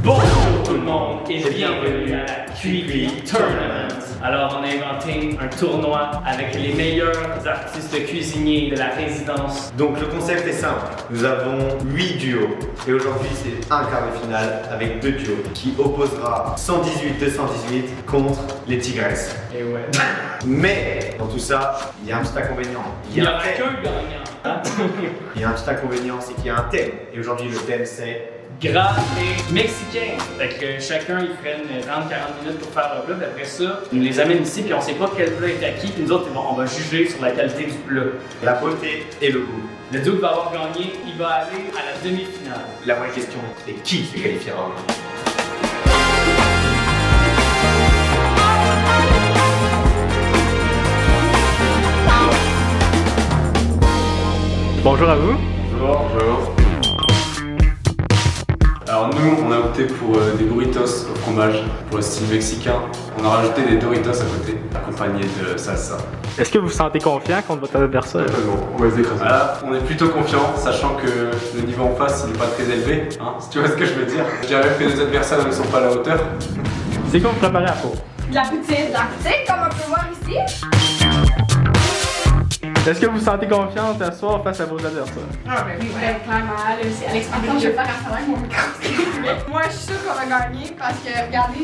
Bonjour tout le monde et bienvenue à la QB Tournament. Alors on a inventé un tournoi avec les meilleurs artistes cuisiniers de la résidence. Donc le concept est simple, nous avons 8 duos et aujourd'hui c'est un quart de finale avec 2 duos qui opposera 118-218 contre les Tigresses. Et ouais. Mais dans tout ça, il y a un petit inconvénient. Il y en a qu'un gagnant. Hein? Il y a un petit inconvénient, c'est qu'il y a un thème et aujourd'hui le thème c'est Gras et mexicain. Fait que chacun ils prennent 30-40 minutes pour faire leur plat, puis après ça, ils nous les amènent ici, puis on sait pas quel plat est acquis, puis nous autres on va juger sur la qualité du plat. la beauté et le goût. Le duo qui va avoir gagné, il va aller à la demi-finale. La vraie question c'est qui se qualifiera aujourd'hui. Bonjour à vous. Bonjour. Alors nous, on a opté pour des burritos au fromage, pour le style mexicain. On a rajouté des Doritos à côté, accompagnés de salsa. Est-ce que vous vous sentez confiant contre votre adversaire? On va se décraser. Voilà, on est plutôt confiant, sachant que le niveau en face, il n'est pas très élevé, hein, si tu vois ce que je veux dire. Je dirais que nos adversaires ne sont pas à la hauteur. C'est quoi vous préparez à peau? De la poutine, comme on peut voir ici. Est-ce que vous vous sentez confiante à soir face à vos adversaires? Ah, ben oui, ouais, clairement. C'est Alex. Attends, je vais faire un travail, mon micro. Moi, je suis sûre qu'on va gagner parce que, regardez,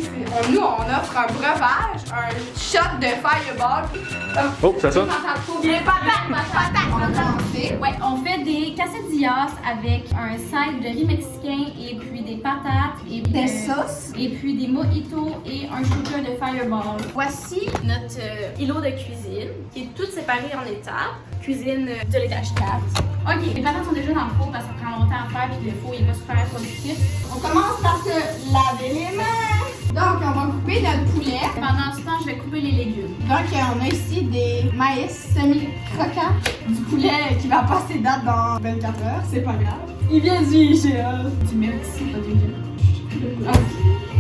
nous, on offre un breuvage, un shot de fireball. Oh, c'est ça? Les patates. On va commencer. Ouais, on fait des quesadillas avec un side de riz mexicain et puis des patates et Des sauces. et puis des mojitos et un shooter de fireball. Voici notre îlot de cuisine qui est tout séparé en étapes. Cuisine de l'étage 4. Ok, les patates sont déjà dans le four parce que ça prend longtemps à faire puis le four il est pas super productif. On commence par se laver les mains. Donc, on va couper notre poulet. Pendant ce temps, je vais couper les légumes. Donc, on a ici des maïs semi-croquants, du poulet qui va passer date dans 24 heures, c'est pas grave. Il vient du IGA. Du Merci, pas du IGA.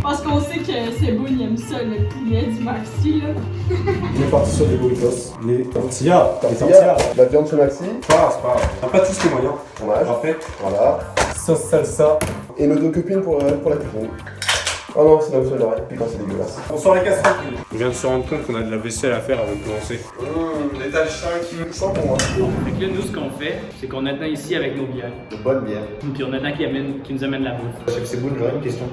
Parce qu'on sait que c'est bon, il aime ça, le poulet du Maxi, là. On est parti sur des burritos. Les tortillas. La viande chez Maxi, C'est pas grave. On n'a pas tous les moyens. fromage, Parfait. voilà. Sauce salsa. Et nos deux copines pour la cuisine. Oh non, c'est l'option de rien, putain c'est dégueulasse. On sort les casseroles. On vient de se rendre compte qu'on a de la vaisselle à faire avant de commencer. L'étage 5, sans pour moi. Fait que là, nous, ce qu'on fait, c'est qu'on attend ici avec nos bières. De bonne bière. Puis on attend qui nous amène la bouffe. Chef Seboun, j'aurais une question.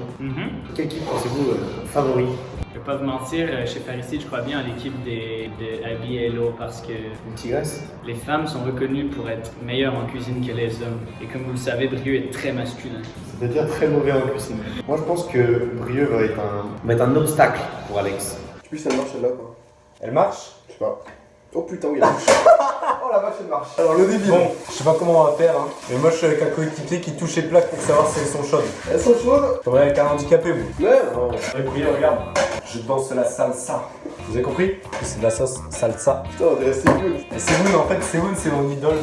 Quelle équipe pensez-vous favori? Je vais pas vous mentir, chez Faricide, je crois bien à l'équipe de Abby et Hello parce que Une tigresse? les femmes sont reconnues pour être meilleures en cuisine que les hommes. Et comme vous le savez, Brieux est très masculin. C'est-à-dire très mauvais en cuisine. Moi je pense que Brieux va être un obstacle pour Alex. Tu puisses elle marche celle-là quoi. Elle marche? Je sais pas. Oh putain oui elle marche. Oh la vache elle marche. Alors le débit. Bon, je sais pas comment on va faire, hein. Mais moi je suis avec un coéquipier qui touche les plaques pour savoir si elles sont chaudes. Elles sont chaudes? Faudrait avec un handicapé, vous. Ouais non. Et regarde. Je danse la salsa. Vous avez compris? C'est de la sauce salsa. Putain on dirait c'est cool. Et Seoun, en fait, Seoun, c'est mon idole.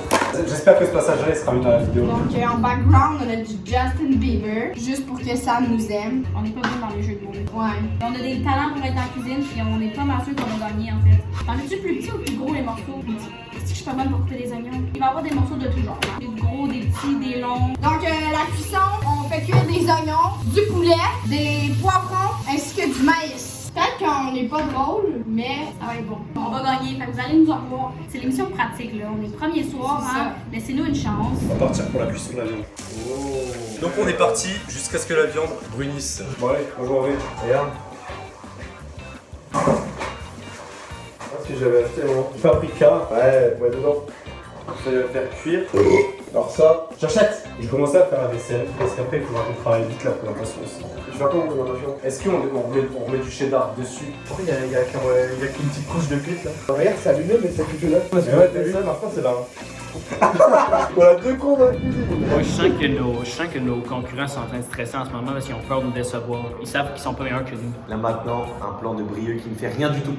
J'espère que ce passage-là sera mis dans la vidéo. Donc, en background, on a du Justin Bieber, juste pour que Sam nous aime. On n'est pas bon dans les jeux de mots. Ouais. On a des talents pour être en cuisine puis on est pas mal sûr qu'on va gagner en fait. T'en veux-tu plus petit ou plus gros les morceaux? Plus petit. Est-ce que je suis pas bonne pour couper des oignons? Il va y avoir des morceaux de tout genre. Hein. Des gros, des petits, des longs. Donc, la cuisson, on fait cuire des oignons, du poulet, des poivrons, ainsi que du maïs. Peut-être qu'on n'est pas drôle, mais Ça va être bon. On va gagner, fait que vous allez nous en revoir. C'est l'émission pratique là. On est le premier soir, C'est hein. Laissez-nous une chance. On va partir pour la cuisson de la viande. Donc on est parti jusqu'à ce que la viande brunisse. Bon allez, bonjour Henri. Regarde. Ce que j'avais acheté avant. Paprika. Ouais, dedans. Ça va faire cuire. Alors ça, J'achète. Je commençais à faire la vaisselle parce qu'après il faudra qu'on travaille vite la présentation aussi. je vais comment présentation? Est-ce qu'on remet du cheddar dessus? Pourquoi il y a qu'une petite couche de cuite là? Regarde c'est allumé mais ça cuit que là. Mais ouais, t'as vu ça, Martin, c'est là. Voilà deux cons dans la cuisine. Moi, je sens que nos concurrents sont en train de stresser en ce moment parce qu'ils ont peur de nous décevoir. Ils savent qu'ils sont pas meilleurs que nous. Là maintenant, un plan de Brieux qui ne fait rien du tout.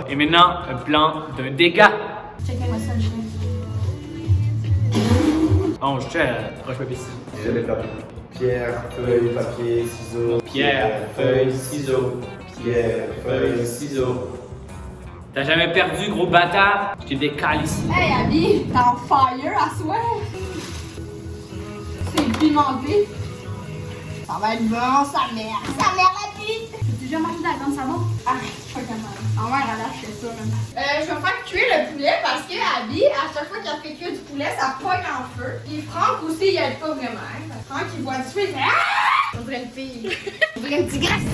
Et maintenant, un plan d'un dégât. Checkez-moi ça, le chien. Oh, je tiens à roche papier ciseaux. J'ai jamais perdu. Pierre, feuille, papier, ciseaux. Pierre, feuille, ciseaux. Pierre, feuille, ciseaux. T'as jamais perdu, gros bâtard? Je t'ai décalissé. Hey Abby, t'es en fire à soir. C'est pimenté. Ça va être bon, sa mère. Sa mère la pute. T'as déjà mangé de la viande savon? Arrête, pas comme ça. En vrai, elle a fait ça, même. Je vais faire cuire le poulet parce que Abby, à chaque fois qu'elle fait cuire du poulet, ça pogne en feu. Puis Franck aussi, il aide pas vraiment. Franck, il voit du feu, il fait ah! On dirait une fille. On dirait une tigresse.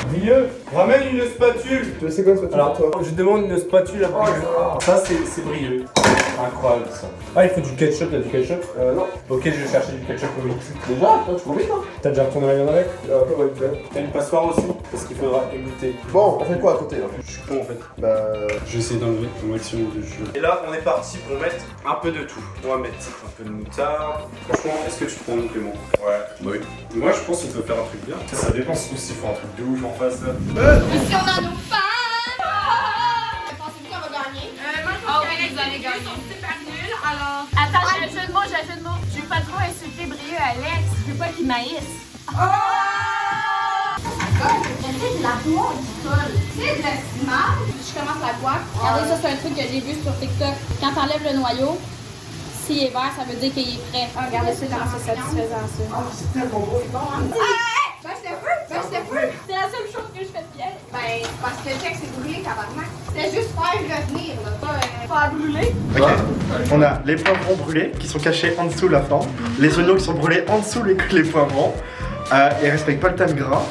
Brieux, ramène une spatule. Tu sais quoi, toi? Alors, je demande une spatule à Brieux. Ça, c'est Brieux. Incroyable ça. Ah, il faut du ketchup, t'as du ketchup? Non. Ok, je vais chercher du ketchup au mix. Déjà? Toi, tu cours vite, hein? T'as déjà retourné la viande avec? Un peu, ouais, peut-être. T'as une passoire aussi? Parce qu'il faudra égoutter. Bon, on fait quoi à côté, là? Je suis con en fait. Bah. Je vais essayer d'enlever au maximum de jus. Et là, on est parti pour mettre un peu de tout. On va mettre un peu de moutarde. Franchement, est-ce que tu prends mon Clément? Ouais. Bah oui. Moi, je pense qu'on peut faire un truc bien. Ça dépend s'il faut un truc de ouf en face. Ici, on a nos fans. Pensez-vous qu'on va gagner? Oh oui, vous allez gagner. Ils sont super nuls, alors... Attends, j'ai un jeu de mots, j'ai un jeu de mots. Je veux pas trop insulter Brieux Alex. Je veux pas qu'il maïsse. C'est de la boîte du col. C'est de la ciment. Je commence la boîte. Regardez, ça c'est un truc que j'ai vu sur TikTok. Quand t'enlèves le noyau, s'il est vert, ça veut dire qu'il est prêt. Regardez ça, comment c'est satisfaisant ça. Ah, c'est tellement bon. Baisse le feu, baisse le feu. C'est la seule chose que je fais de bien. Ben, parce que le check c'est brûlé, tabarnak. C'est juste faire revenir, là, pas brûler. Ok. On a les poivrons brûlés qui sont cachés en dessous de la flamme, les oignons qui sont brûlés en dessous les poivrons. Ils respectent pas le tas de gras.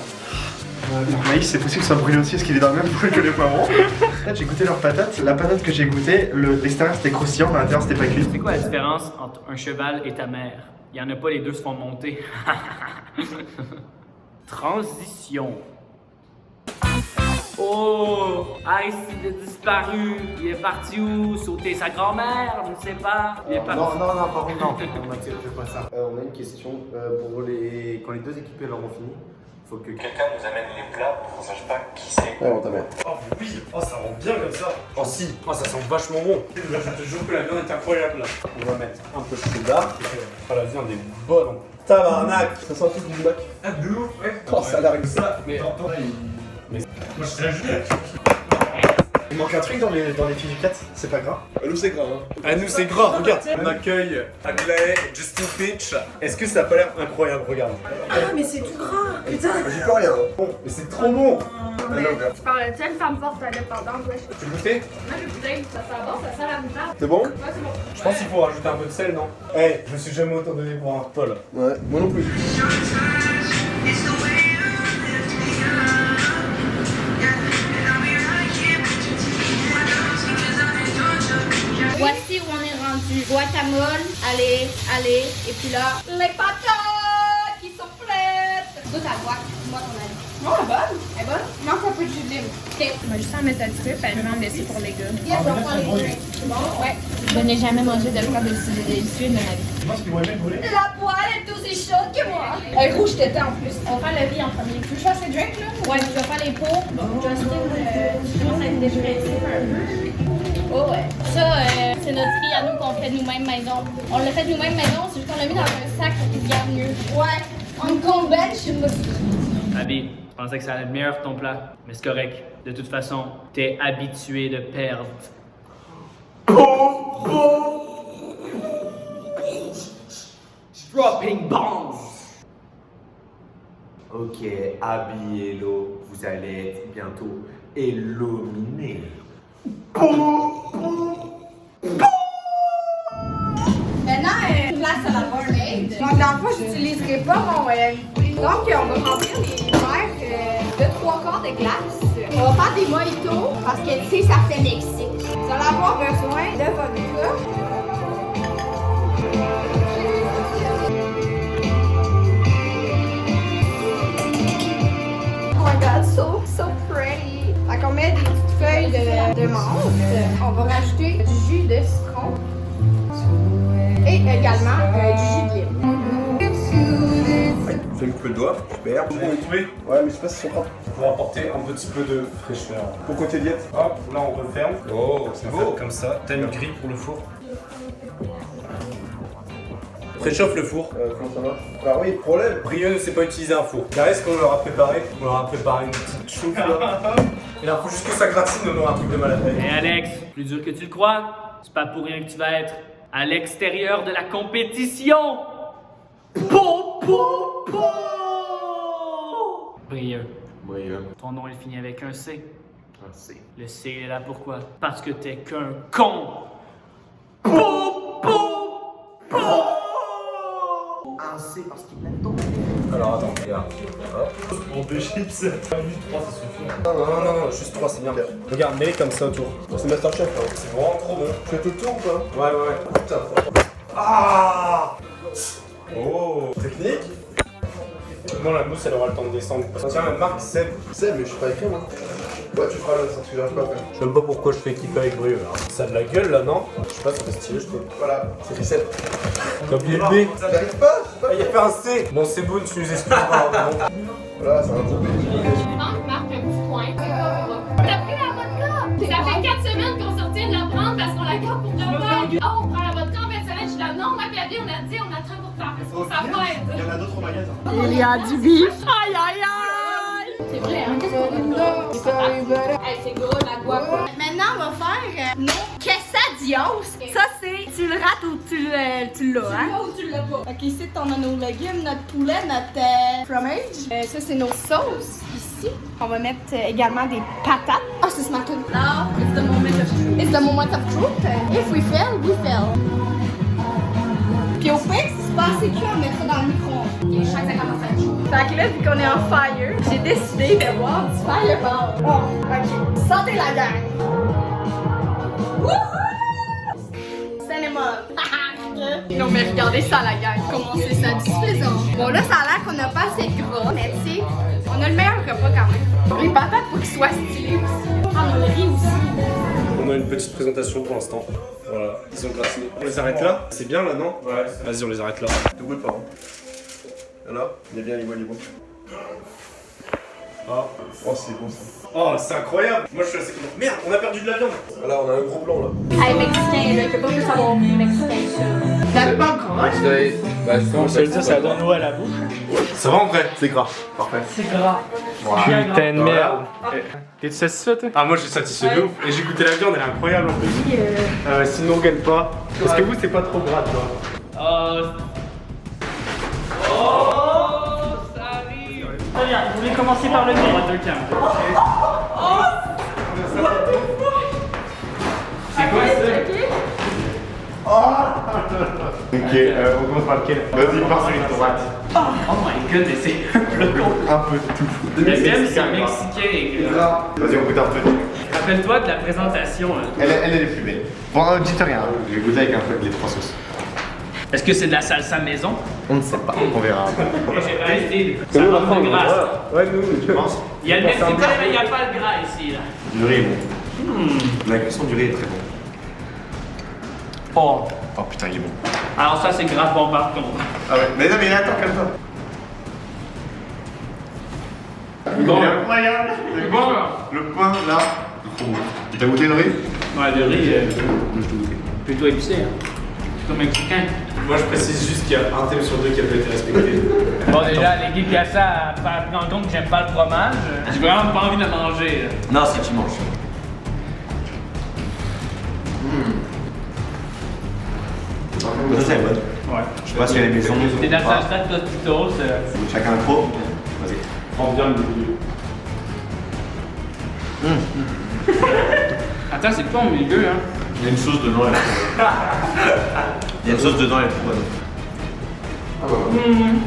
Le maïs, c'est possible que ça soit brûlé aussi parce qu'il est dans le même brûle que les poivrons. En fait, j'ai goûté leurs patates. La patate que j'ai goûtée, l'extérieur c'était croustillant, mais l'intérieur c'était pas cuit. C'est quoi la différence entre un cheval et ta mère? Il y en a pas, les deux se font monter. Transition. Oh! Ice, il a disparu. Il est parti où? Sauter sa grand-mère? Je ne sais pas. Il est parti. Non, par contre, non. On n'accepte pas ça. On a une question. Quand les deux équipes auront fini, il faut que quelqu'un nous amène les plats pour qu'on sache pas qui c'est. Ouais, on t'amène. Oh oui, oh ça rend bien comme ça. Oh si, oh ça sent vachement bon. Je te jure que la viande est incroyable là. On va mettre un peu de cheddar. Oh la viande est bonne. Tabarnak. Ça sent un truc du bac. Ah de ouf, ouais. Oh, ça a l'air avec ça. Mais moi je serais juste. Il manque un truc dans les fiches 4, c'est pas grave. Nous, c'est grave, hein. À nous c'est grave, regarde. On accueille Aglaé, Justin Peach. Est-ce que ça a pas l'air incroyable? Regarde. Ah, mais c'est tout gras. Putain. J'y peux rien, hein. Bon, mais c'est trop bon. Tu parles de telle femme forte indépendante, wesh. Tu goûtais? Moi, j'ai goûté, ça sent bon, ça sent la moutarde. C'est bon? Ouais, c'est bon. Je pense qu'il faut rajouter un peu de sel, non? Eh, je me suis jamais autant donné pour un repas là. Ouais, moi non plus. Voici où on est rendu. Guacamole, allez, et puis là, Les patates qui sont prêtes. tout à guac, moi ton avis. Non, elle est bonne. Elle est bonne. Il manque un peu de jus de lime. Ok, on va juste en mettre un petit peu, puis je vais en laisser pour les gars. Yeah, on va prendre les drinks. C'est bon? Ouais, je n'ai jamais mangé de quoi d'aussi délicieux de ma vie. Je pense qu'ils vont aimer brûler. La poêle est aussi chaude que moi. Elle est rouge tétée en plus. On va faire le riz en premier. Tu veux que je fasse les drinks, là? Ouais, je vais faire les pots. Justin, je commence à être dépressif un peu. Oh ouais. Ça, c'est notre riz à nous qu'on fait nous-mêmes maison. On l'a fait nous-mêmes maison, c'est juste qu'on l'a mis dans un sac pour qu'il se garde mieux. Ouais. On convainc, je me Abby, je pensais que ça allait être meilleur ton plat, mais c'est correct. De toute façon, t'es habitué de perdre. Dropping bombs! Ok, Abby et Hello, vous allez être bientôt illuminés. Maintenant, place à la mermaid. Donc, dans le fond, j'utiliserai pas mon. Donc, on va remplir les verres de 3/4 de glace. On va faire des mojitos parce que, tu sais, ça fait Mexique. Vous allez avoir besoin de vodka. Oh my god, so pretty. Fait qu'on met des petites feuilles de menthe. On va rajouter du jus de citron. Et également du jus de lime. Fais le coup de doigt, super. Vous pouvez trouver? Ouais, mais je sais pas si c'est propre. Pour apporter un petit peu de fraîcheur. Pour côté diète. Hop, là on referme. Oh, c'est beau comme ça. T'as une grille pour le four? Préchauffe le four. Comment ça marche? Ah oui, problème. Brieux ne sait pas utiliser un four. Là, est-ce qu'on leur a préparé? On leur a préparé une petite chouffe là. Il faut juste que ça gratine, on aura un truc de malade. Et Alex, plus dur que tu le crois, c'est pas pour rien que tu vas être à l'extérieur de la compétition. Po, po, po! Brieux. Ton nom il finit avec un C. Un C. Le C est là pourquoi? Parce que t'es qu'un con. Po, po, po! Un C parce qu'il l'aime donc. Alors attends, regarde. En 2 chips. 3 ça suffit. Non, juste 3 c'est bien. Regarde, mets-les comme ça autour. C'est Masterchef, hein. C'est vraiment trop bon. Tu fais tout le tour ou pas? Ouais. Putain, Ah! Oh! Technique? Moi la mousse elle aura le temps de descendre. Tiens, Marc, Seb. C'est, mais je suis pas écrit moi. Ouais, tu feras le sens que j'arrive pas à faire. Je sais même pas pourquoi je fais équipe avec Brieux là. Ça a de la gueule là, non? Je sais pas, ça fait stylé, je trouve. Voilà, c'est fait 7. T'as oublié le B? J'arrive pas, Ah, il a fait un C! Bon, c'est bon, tu nous excuseras. Voilà, c'est un gros B. Franck marque un petit point. T'as pris la vodka! Ça fait 4 semaines qu'on sortait de la prendre parce qu'on la garde pour repas. Oh, on prend la vodka en fin de semaine. Je suis là, non, ma Gabi, on a dit, on attend pour faire parce qu'on s'arrête. Il y en a d'autres au magasin. Il y a du bif. Aïe, aïe, aïe. C'est vrai, hein? Hey, c'est gros, la guapo. Maintenant, on va faire nos quesadillas. Ça, c'est tu le rates ou tu l'as, hein? Ou tu l'as pas? Ok, ici, on a nos légumes, notre poulet, notre fromage. Ça, c'est nos sauces. Ici, on va mettre également des patates. Oh, c'est ma tune. Now, it's the moment of truth. It's the moment of truth. If we fail, we fail. Puis au pire, si c'est pas assez cuit, on mettra dans le micro-ondes. Ok, je sens que ça commence à être chaud. Fait que là, vu qu'on est en fire, j'ai décidé de boire du fireball. Oh, ok. Sortez la gang. Wouhou! Cinnamon. Non, mais regardez ça, la gang. Comment c'est satisfaisant. Bon, là, ça a l'air qu'on n'a pas assez de gras, mais tu sais, on a le meilleur repas quand même. Les patates, faut qu'ils soient stylés aussi. Ah, on le riz aussi. On a une petite présentation pour l'instant. Voilà, ils ont gratiné. On les arrête là? C'est bien là, non? Ouais. Vas-y, on les arrête là. Tout goûte pas. Alors, il est bien, il est bon. Oh, Oh, c'est bon ça. oh c'est incroyable! Moi je suis assez content. Merde, on a perdu de la viande! Là, on a un gros plan là. Hey, mexicain, là, il peut pas juste avoir mexicain, ça. T'as pas grand? Bah, On se le dit, ça donne l'eau à la bouche. Ça va en vrai? C'est gras. Parfait. C'est gras. Putain de merde! T'es-tu satisfait, toi? Ah, moi je suis satisfait de ouf. Et j'ai goûté la viande, elle est incroyable en plus. Sinon, on gagne pas. Est-ce que vous, c'est pas trop gras, toi? Ça arrive. Très bien, vous voulez commencer par le nez? C'est quoi ça? Ok, on commence par lequel? Vas-y, par celui de droite. Oh my god, mais c'est le con. Un peu de tout. Le même, c'est mexicain. Vas-y, on goûte un peu. Rappelle-toi de la présentation. Hein. Elle est plus belle. Bon, dites rien, je vais goûter avec un peu les 3 sauces. Est-ce que c'est de la salsa maison? On ne sait pas, on verra. J'ai pas essayé. Ça manque de grâce. Ouais, nous, Je pense. Il y a le mexicain, mais il n'y a pas le gras ici. Là. Du riz est bon. La cuisson du riz est très bon. Oh. Oh putain, il est bon. Alors ça, c'est grave bon par contre. Ah ouais, mais non, mais attends, calme-toi. Bon. Il est incroyable. C'est bon. Le pain là, trop bon. T'as goûté le riz? Ouais, le riz, Moi, je t'ai goûté. plutôt épicé. Hein. Plutôt mexicain. Moi je précise juste qu'il y a un thème sur deux qui a pas été respecté. Bon, déjà, l'équipe Piazza a pas pris en compte que j'aime pas le fromage. J'ai vraiment pas envie de le manger. Là. Non, si tu manges. Ça c'est bon. Ouais. Je sais pas si à la maison. C'est de la salsa de Tostitos. Chacun un trop. Vas-y. Prends bien le milieu. Attends, c'est pas au milieu, hein. Il y a une sauce dedans, elle est trop bonne. Il y a une sauce dedans, elle est trop bonne.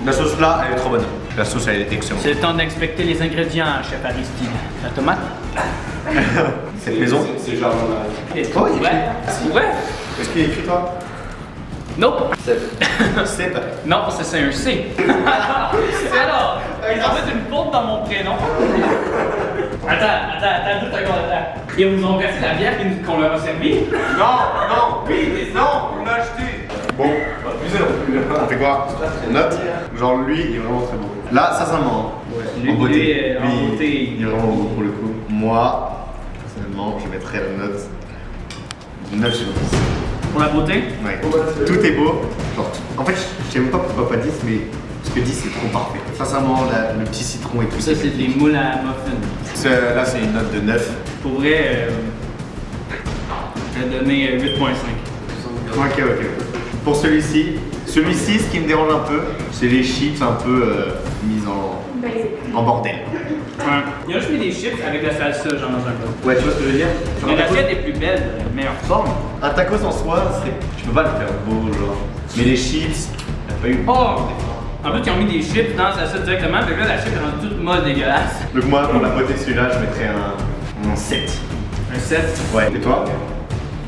La sauce là, elle est trop bonne. La sauce, elle est excellente. C'est le temps d'inspecter les ingrédients, chef Aristide. La tomate? Cette maison. C'est genre. Est-ce Oh, il est ouais. Ouais. Est-ce qu'il est écrit toi? Nope. C'est pas. Non, c'est un C. Alors, ils ont fait une faute dans mon prénom. Attends, 2 secondes, attends. Ils vous ont versé la bière qu'on leur a servi? Non, oui, non, on l'a acheté. Bon, on fait quoi? On note. Genre lui, il est vraiment très beau. Là, sincèrement, Lui, en beauté, en lui, beauté. il est vraiment beau pour le coup. Moi, personnellement, je mettrais la note 9 sur 10. Pour la beauté? Ouais. Tout est beau. Genre, en fait, je sais même pas pourquoi pas 10, mais parce que 10 c'est trop parfait. Sincèrement, le petit citron et tout. Ça, c'est des moules à muffins. Là, c'est une note de 9. Pour vrai, je vais donner 8.5. Ok. Pour celui-ci, ce qui me dérange un peu, c'est les chips un peu mises en bordel. Ouais. Il a juste mis des chips avec la salsa, genre dans un plat. Ouais, tu vois ce que je veux dire? Mais l'assiette est plus belle, meilleure forme. Un tacos en soi, tu peux pas le faire beau, genre. Mais les chips, t'as pas eu. Oh! En plus, ils ont mis des chips dans la salsa directement, mais là, la chip est rendue toute molle dégueulasse. Donc, moi, pour la beauté de celui-là, je mettrais un 7. Un 7. Ouais, et toi?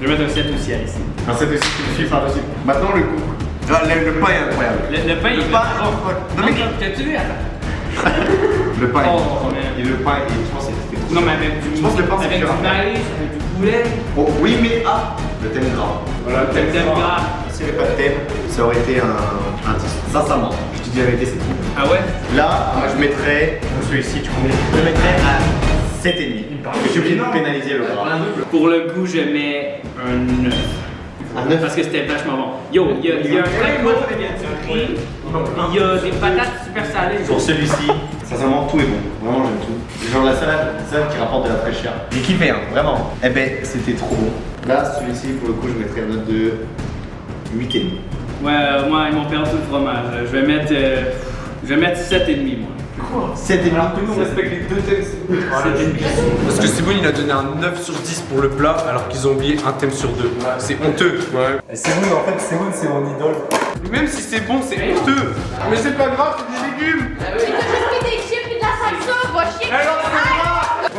Je vais mettre un 7 aussi, Alice. Un 7 aussi, tu me files par-dessus. Maintenant, le goût. Ah, le pain est incroyable. Le pain, il est pain, bon. non, mais t'as-tu vu? Attends. le pain, Oh, et le pain, je pense que c'était trop. Non, mais avec du Je pense que le pain, c'est avec du dur à faire. maïs, avec du poulet. Oh, oui, mais le thème gras. Voilà, T'aimes gras. S'il n'y avait pas de thème, ça aurait été un 10. Sincèrement, je te dis la vérité, c'est tout. Ah ouais? Là, moi, je mettrais, pour celui-ci, tu comprends, je le mettrais à 7,5. Parce que je suis obligé de pénaliser le gras. Pour le goût, je mets un 9. Un 9? Parce que c'était vachement bon. Yo, il y a un taco, il y a du riz, il y a des patates super salées. Pour celui-ci, sincèrement, tout est bon. Vraiment, j'aime tout. Genre la salade qui rapporte de la fraîcheur. J'ai kiffé, hein, vraiment. Eh ben, c'était trop bon. Là, celui-ci, pour le coup, je mettrais une note de 8,5. Ouais, moi, ils m'ont perdu le fromage. Je vais mettre 7,5 moi. Quoi? 7,5. On respecte les deux thèmes. 7,5. Parce que Simone il a donné un 9 sur 10 pour le plat alors qu'ils ont oublié un thème sur 2. C'est honteux. Ouais. Simone en fait, Simone c'est mon idole. Même si c'est bon, c'est honteux. Mais c'est pas grave, c'est des légumes. J'ai juste mis des chips et de la salsa, va chier!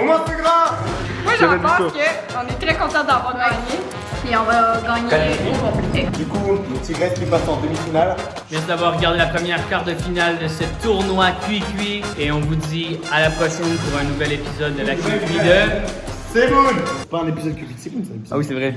Au moins c'est gras. Moi, j'en pense qu'on est très content d'avoir gagné. Et on va gagner au complet. Du coup, le Tigresse qui passe en demi-finale. Merci d'avoir regardé la première quart de finale de ce tournoi cuit et on vous dit à la prochaine pour un nouvel épisode de la cuit de... C'est bon. C'est pas un épisode critique, c'est un épisode. Ah oui, c'est vrai.